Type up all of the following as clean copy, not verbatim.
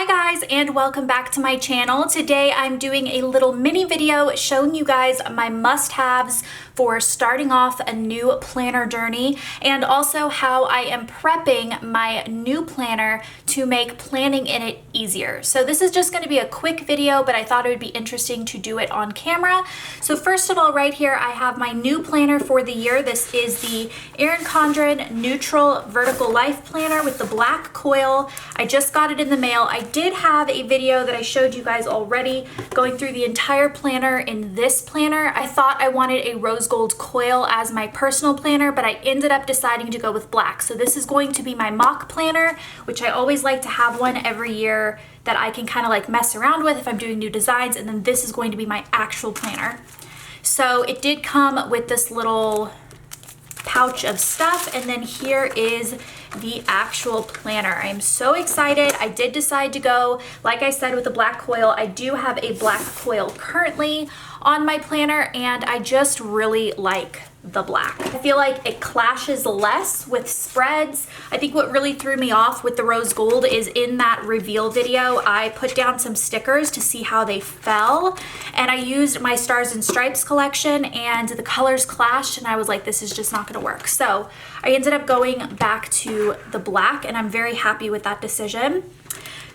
Hi guys, and welcome back to my channel. Today I'm doing a little mini video showing you guys my must-haves for starting off a new planner journey, and also how I am prepping my new planner to make planning in it easier. So this is just going to be a quick video, but I thought it would be interesting to do it on camera. So first of all, right here I have my new planner for the year. This is the Erin Condren Neutral Vertical Life Planner with the black coil. I just got it in the mail. I did have a video that I showed you guys already going through the entire planner in this planner. I thought I wanted a rose gold coil as my personal planner, but I ended up deciding to go with black. So this is going to be my mock planner, which I always like to have one every year that I can kind of like mess around with if I'm doing new designs, and then this is going to be my actual planner. So it did come with this little pouch of stuff, and then here is the actual planner. I am so excited. I did decide to go, like I said, with the black coil. I do have a black coil currently on my planner, and I just really like the black. I feel like it clashes less with spreads. I think what really threw me off with the rose gold is in that reveal video, I put down some stickers to see how they fell, and I used my Stars and Stripes collection, and the colors clashed, and I was like, this is just not gonna work. So I ended up going back to the black, and I'm very happy with that decision.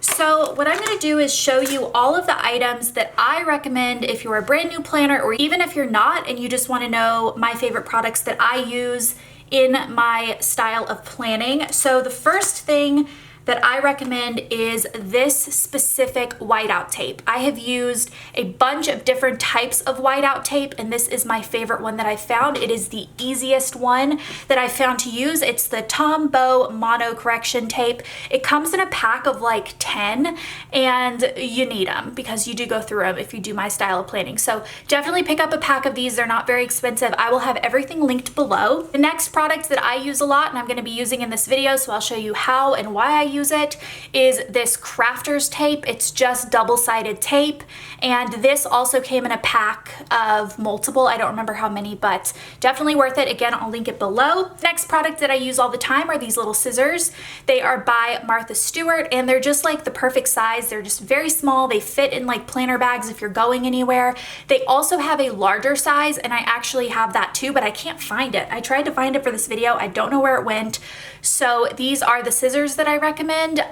So what I'm going to do is show you all of the items that I recommend if you're a brand new planner, or even if you're not and you just want to know my favorite products that I use in my style of planning. So the first thing that I recommend is this specific whiteout tape. I have used a bunch of different types of whiteout tape, and this is my favorite one that I found. It is the easiest one that I found to use. It's the Tombow Mono Correction Tape. It comes in a pack of like 10, and you need them because you do go through them if you do my style of planning. So definitely pick up a pack of these. They're not very expensive. I will have everything linked below. The next product that I use a lot, and I'm going to be using in this video, so I'll show you how and why I use it, is this Crafters tape. It's just double-sided tape, and this also came in a pack of multiple. I don't remember how many, but definitely worth it. Again, I'll link it below. Next product that I use all the time are these little scissors. They are by Martha Stewart, and they're just like the perfect size. They're just very small. They fit in like planner bags if you're going anywhere. They also have a larger size, and I actually have that too, but I can't find it. I tried to find it for this video. I don't know where it went. So these are the scissors that I recommend.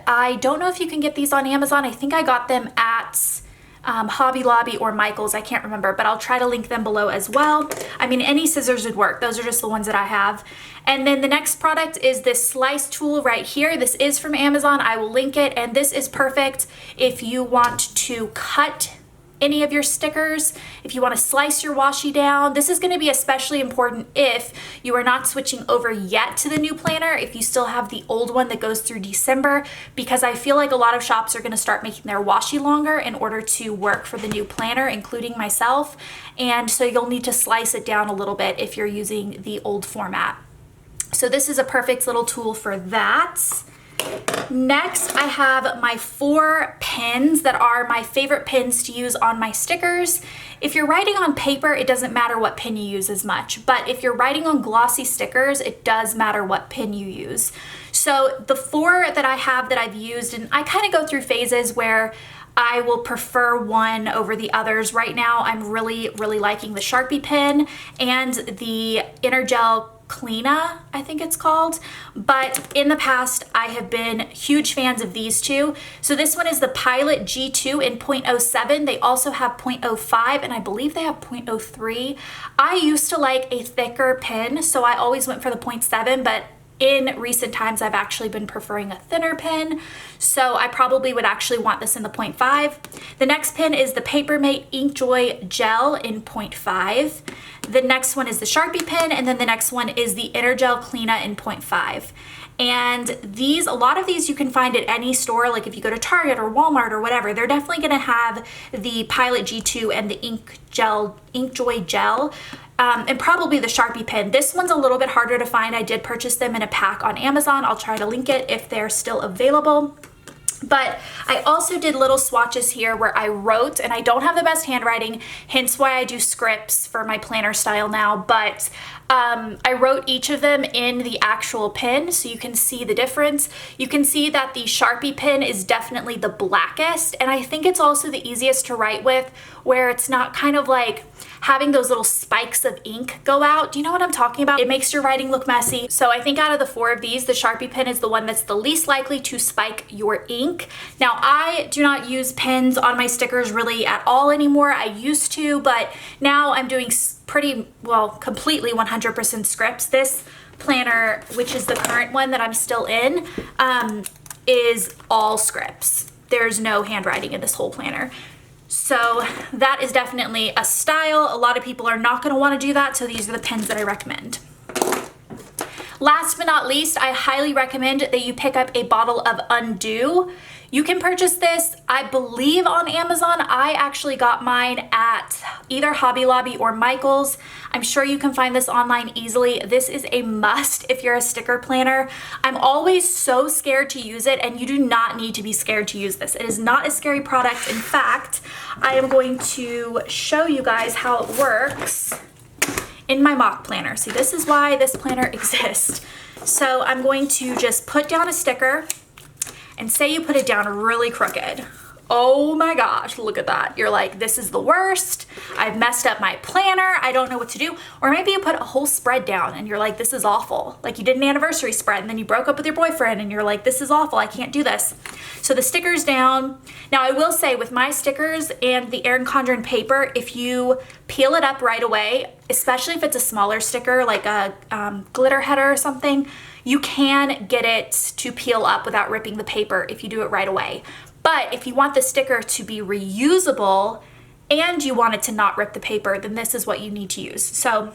I don't know if you can get these on Amazon. I think I got them at Hobby Lobby or Michael's. I can't remember, but I'll try to link them below as well. I mean, any scissors would work. Those are just the ones that I have. And then the next product is this slice tool right here. This is from Amazon. I will link it, and this is perfect if you want to cut any of your stickers, if you want to slice your washi down. This is going to be especially important if you are not switching over yet to the new planner, if you still have the old one that goes through December, because I feel like a lot of shops are going to start making their washi longer in order to work for the new planner, including myself, and so you'll need to slice it down a little bit if you're using the old format. So this is a perfect little tool for that. Next, I have my 4 pins that are my favorite pins to use on my stickers. If you're writing on paper, it doesn't matter what pin you use as much, but if you're writing on glossy stickers, it does matter what pin you use. So the 4 that I have that I've used, and I kind of go through phases where I will prefer one over the others. Right now, I'm really liking the Sharpie pen and the Energel Cleana, I think it's called, but in the past I have been huge fans of these two. So this one is the Pilot G2 in 0.07. They also have 0.05, and I believe they have 0.03. I used to like a thicker pen, so I always went for the 0.7, but in recent times, I've actually been preferring a thinner pen, so I probably would actually want this in the 0.5. The next pen is the Papermate Inkjoy Gel in 0.5. The next one is the Sharpie pen, and then the next one is the Energel Cleana in 0.5. And these, a lot of these you can find at any store, like if you go to Target or Walmart or whatever, they're definitely gonna have the Pilot G2 and the Inkjoy Gel. And probably the Sharpie pen. This one's a little bit harder to find. I did purchase them in a pack on Amazon. I'll try to link it if they're still available. But I also did little swatches here where I wrote, and I don't have the best handwriting, hence why I do scripts for my planner style now, but I wrote each of them in the actual pin so you can see the difference. You can see that the Sharpie pin is definitely the blackest, and I think it's also the easiest to write with, where it's not kind of like having those little spikes of ink go out. Do you know what I'm talking about? It makes your writing look messy. So I think out of the 4 of these, the Sharpie pen is the one that's the least likely to spike your ink. Now, I do not use pens on my stickers really at all anymore. I used to, but now I'm doing pretty well, completely 100% scripts. This planner, which is the current one that I'm still in, is all scripts. There's no handwriting in this whole planner. So that is definitely a style. A lot of people are not going to want to do that, so these are the pens that I recommend. Last but not least, I highly recommend that you pick up a bottle of Undo. You can purchase this, I believe, on Amazon. I actually got mine at either Hobby Lobby or Michael's. I'm sure you can find this online easily. This is a must if you're a sticker planner. I'm always so scared to use it, and you do not need to be scared to use this. It is not a scary product. In fact, I am going to show you guys how it works in my mock planner. See, this is why this planner exists. So I'm going to just put down a sticker, and say you put it down really crooked. Oh my gosh, look at that. You're like, this is the worst. I've messed up my planner. I don't know what to do. Or maybe you put a whole spread down and you're like, this is awful. Like you did an anniversary spread and then you broke up with your boyfriend and you're like, this is awful. I can't do this. So the sticker's down. Now I will say with my stickers and the Erin Condren paper, if you peel it up right away, especially if it's a smaller sticker like a glitter header or something, you can get it to peel up without ripping the paper if you do it right away. But if you want the sticker to be reusable and you want it to not rip the paper, then this is what you need to use. So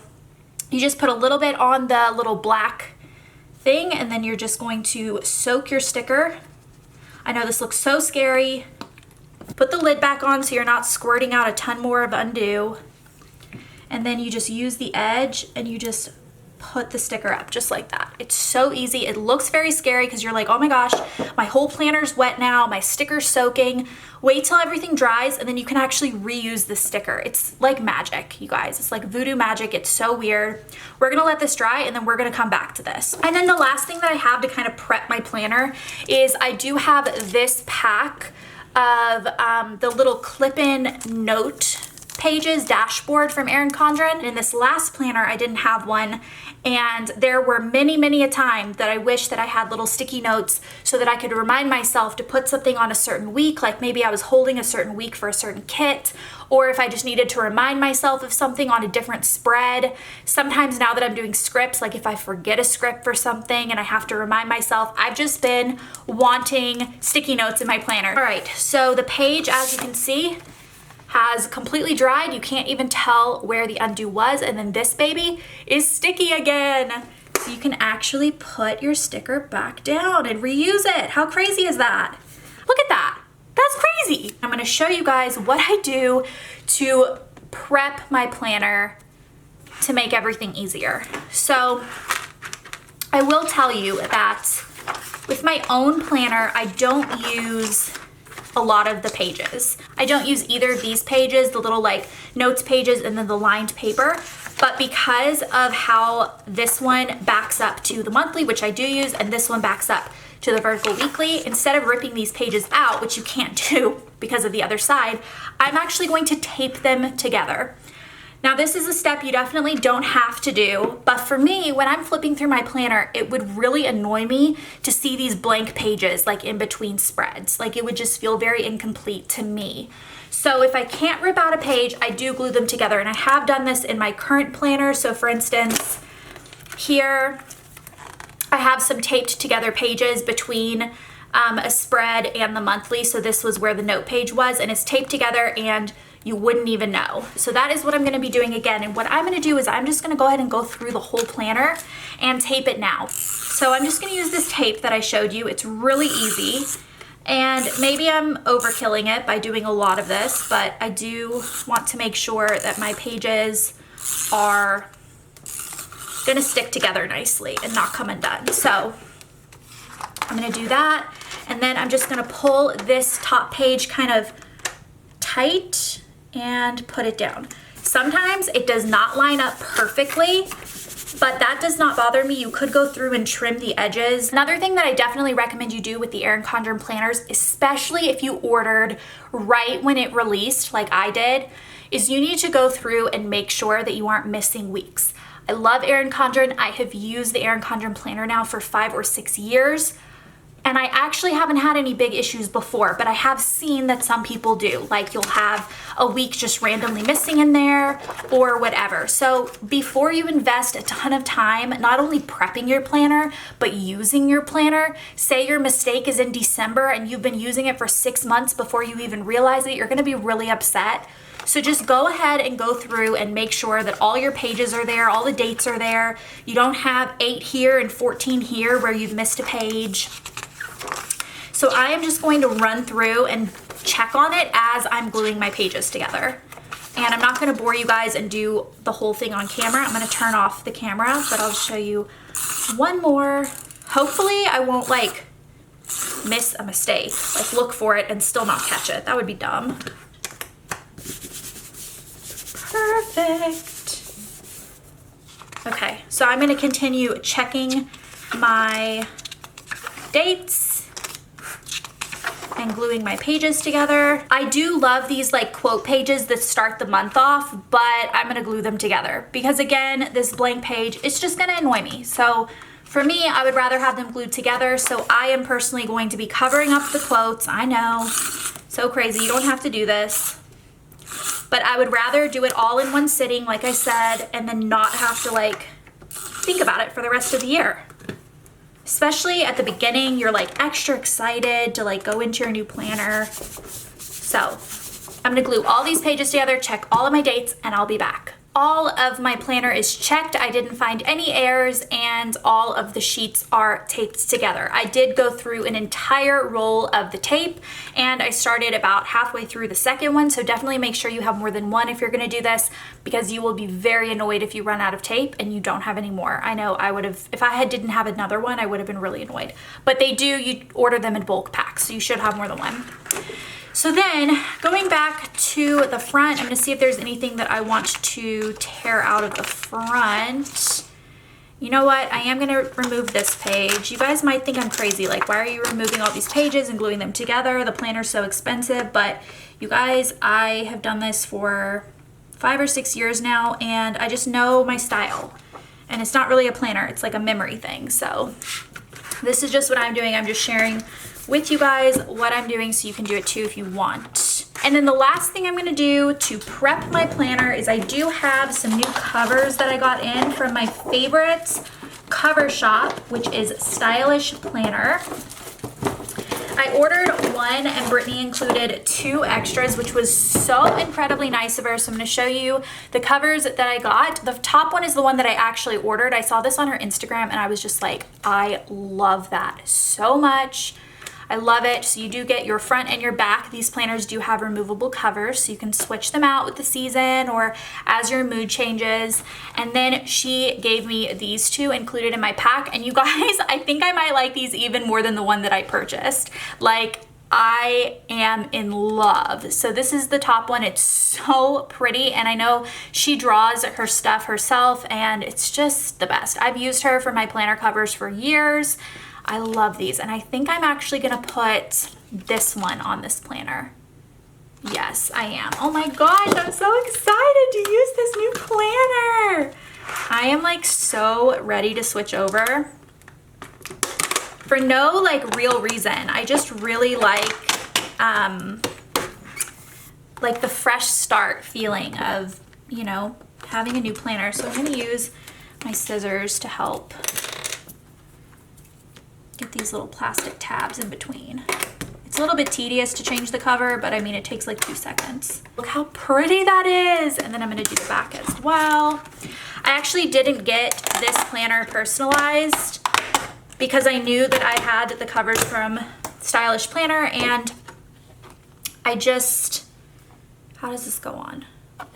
you just put a little bit on the little black thing, and then you're just going to soak your sticker. I know this looks so scary. Put the lid back on so you're not squirting out a ton more of Undo. And then you just use the edge and you just put the sticker up just like that. It's so easy. It looks very scary because you're like, oh my gosh, my whole planner's wet now, my sticker's soaking. Wait till everything dries and then you can actually reuse the sticker. It's like magic, you guys. It's like voodoo magic. It's so weird. We're gonna let this dry and then we're gonna come back to this. And then the last thing that I have to kind of prep my planner is I do have this pack of the little clip-in note pages dashboard from Erin Condren. In this last planner, I didn't have one, and there were many a time that I wish that I had little sticky notes so that I could remind myself to put something on a certain week, like maybe I was holding a certain week for a certain kit, or if I just needed to remind myself of something on a different spread. Sometimes now that I'm doing scripts, like if I forget a script for something and I have to remind myself, I've just been wanting sticky notes in my planner. All right, so the page, as you can see, has completely dried. You can't even tell where the Undo was, and then this baby is sticky again. So you can actually put your sticker back down and reuse it. How crazy is that? Look at that. That's crazy. I'm gonna show you guys what I do to prep my planner to make everything easier. So I will tell you that with my own planner, I don't use a lot of the pages. I don't use either of these pages, the little like notes pages and then the lined paper, but because of how this one backs up to the monthly, which I do use, and this one backs up to the vertical weekly, instead of ripping these pages out, which you can't do because of the other side, I'm actually going to tape them together. Now this is a step you definitely don't have to do, but for me, when I'm flipping through my planner, it would really annoy me to see these blank pages like in between spreads. Like it would just feel very incomplete to me. So if I can't rip out a page, I do glue them together, and I have done this in my current planner. So for instance, here I have some taped together pages between a spread and the monthly. So this was where the note page was, and it's taped together and you wouldn't even know. So that is what I'm gonna be doing again. And what I'm gonna do is I'm just gonna go ahead and go through the whole planner and tape it now. So I'm just gonna use this tape that I showed you. It's really easy. And maybe I'm overkilling it by doing a lot of this, but I do want to make sure that my pages are gonna stick together nicely and not come undone. So I'm gonna do that. And then I'm just gonna pull this top page kind of tight and put it down. Sometimes it does not line up perfectly, but that does not bother me. You could go through and trim the edges. Another thing that I definitely recommend you do with the Erin Condren planners, especially if you ordered right when it released, like I did, is you need to go through and make sure that you aren't missing weeks. I love Erin Condren. I have used the Erin Condren planner now for 5 or 6 years. And I actually haven't had any big issues before, but I have seen that some people do. Like you'll have a week just randomly missing in there or whatever. So before you invest a ton of time, not only prepping your planner, but using your planner, say your mistake is in December and you've been using it for 6 months before you even realize it, you're gonna be really upset. So just go ahead and go through and make sure that all your pages are there, all the dates are there. You don't have 8 here and 14 here where you've missed a page. So I am just going to run through and check on it as I'm gluing my pages together. And I'm not gonna bore you guys and do the whole thing on camera. I'm gonna turn off the camera, but I'll show you one more. Hopefully I won't like miss a mistake, like look for it and still not catch it. That would be dumb. Perfect. Okay, so I'm gonna continue checking my dates and gluing my pages together. I do love these like quote pages that start the month off, but I'm gonna glue them together because again, this blank page, it's just gonna annoy me. So for me, I would rather have them glued together. So I am personally going to be covering up the quotes. I know, so crazy, you don't have to do this. But I would rather do it all in one sitting, like I said, and then not have to like think about it for the rest of the year. Especially at the beginning, you're like extra excited to like go into your new planner. So I'm gonna glue all these pages together, check all of my dates, and I'll be back. All of my planner is checked. I didn't find any errors and all of the sheets are taped together. I did go through an entire roll of the tape and I started about halfway through the second one. So definitely make sure you have more than one if you're gonna do this because you will be very annoyed if you run out of tape and you don't have any more. I know I would have, if I didn't have another one, I would have been really annoyed. But they do, you order them in bulk packs, so you should have more than one. So then going back to the front, I'm gonna see if there's anything that I want to tear out of the front. You know what, I am gonna remove this page. You guys might think I'm crazy, like why are you removing all these pages and gluing them together? The planner's so expensive, but you guys, I have done this for 5 or 6 years now and I just know my style. And it's not really a planner, it's like a memory thing. So this is just what I'm doing. I'm just sharing with you guys what I'm doing so you can do it too if you want. And then the last thing I'm gonna do to prep my planner is I do have some new covers that I got in from my favorite cover shop, which is Stylish Planner. I ordered one and Brittany included 2 extras, which was so incredibly nice of her. So I'm gonna show you the covers that I got. The top one is the one that I actually ordered. I saw this on her Instagram and I was just like, I love that so much. I love it. So you do get your front and your back. These planners do have removable covers, so you can switch them out with the season or as your mood changes. And then she gave me these 2 included in my pack. And you guys, I think I might like these even more than the one that I purchased. Like, I am in love. So this is the top one. It's so pretty. And I know she draws her stuff herself and it's just the best. I've used her for my planner covers for years. I love these, and I think I'm actually gonna put this one on this planner. Yes, I am. Oh my gosh, I'm so excited to use this new planner. I am like so ready to switch over for no like real reason. I just really like the fresh start feeling of, you know, having a new planner. So I'm gonna use my scissors to help get these little plastic tabs in between. It's a little bit tedious to change the cover, but I mean, it takes like 2 seconds. Look how pretty that is. And then I'm gonna do the back as well. I actually didn't get this planner personalized because I knew that I had the covers from Stylish Planner and I just, how does this go on?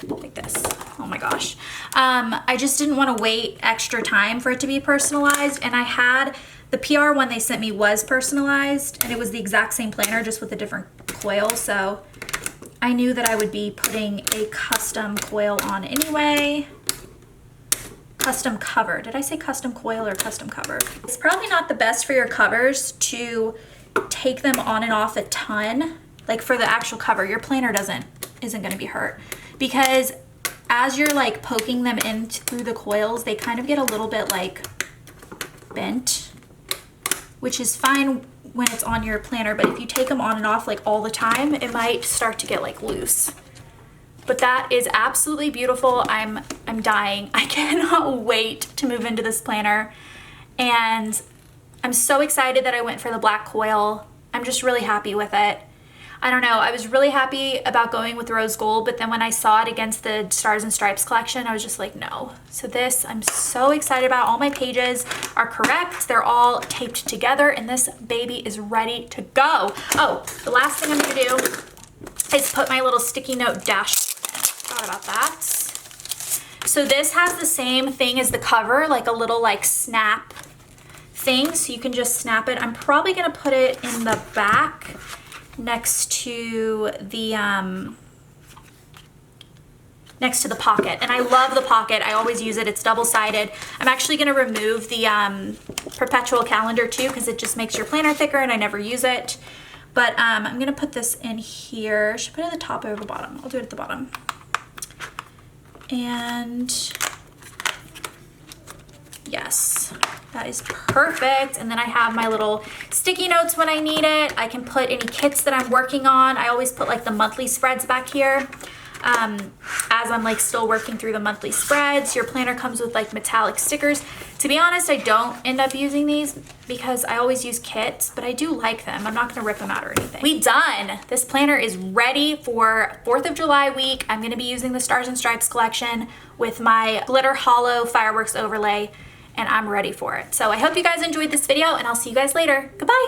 Like this. Oh my gosh. I just didn't want to wait extra time for it to be personalized, and I had the PR one they sent me was personalized and it was the exact same planner just with a different coil, so I knew that I would be putting a custom coil on anyway. custom cover. Did I say custom coil or custom cover? It's probably not the best for your covers to take them on and off a ton. Like for the actual cover, your planner isn't gonna be hurt, because as you're like poking them in through the coils, they kind of get a little bit like bent, which is fine when it's on your planner, but if you take them on and off like all the time, it might start to get like loose. But that is absolutely beautiful. I'm dying. I cannot wait to move into this planner. And I'm so excited that I went for the black coil. I'm just really happy with it. I don't know, I was really happy about going with rose gold, but then when I saw it against the Stars and Stripes collection, I was just like, no. So this, I'm so excited about. All my pages are correct. They're all taped together, and this baby is ready to go. Oh, the last thing I'm gonna do is put my little sticky note dash. Thought about that. So this has the same thing as the cover, like a little like snap thing, so you can just snap it. I'm probably gonna put it in the back next to the pocket. And I love the pocket. I always use it. It's double-sided. I'm actually going to remove the perpetual calendar too, because it just makes your planner thicker and I never use it. But I'm going to put this in here. Should I put it at the top or the bottom? I'll do it at the bottom. And yes, that is perfect. And then I have my little sticky notes when I need it. I can put any kits that I'm working on. I always put like the monthly spreads back here as I'm like still working through the monthly spreads. Your planner comes with like metallic stickers. To be honest, I don't end up using these because I always use kits, but I do like them. I'm not gonna rip them out or anything. We done. This planner is ready for 4th of July week. I'm gonna be using the Stars and Stripes collection with my glitter hollow fireworks overlay, and I'm ready for it. So I hope you guys enjoyed this video, and I'll see you guys later. Goodbye.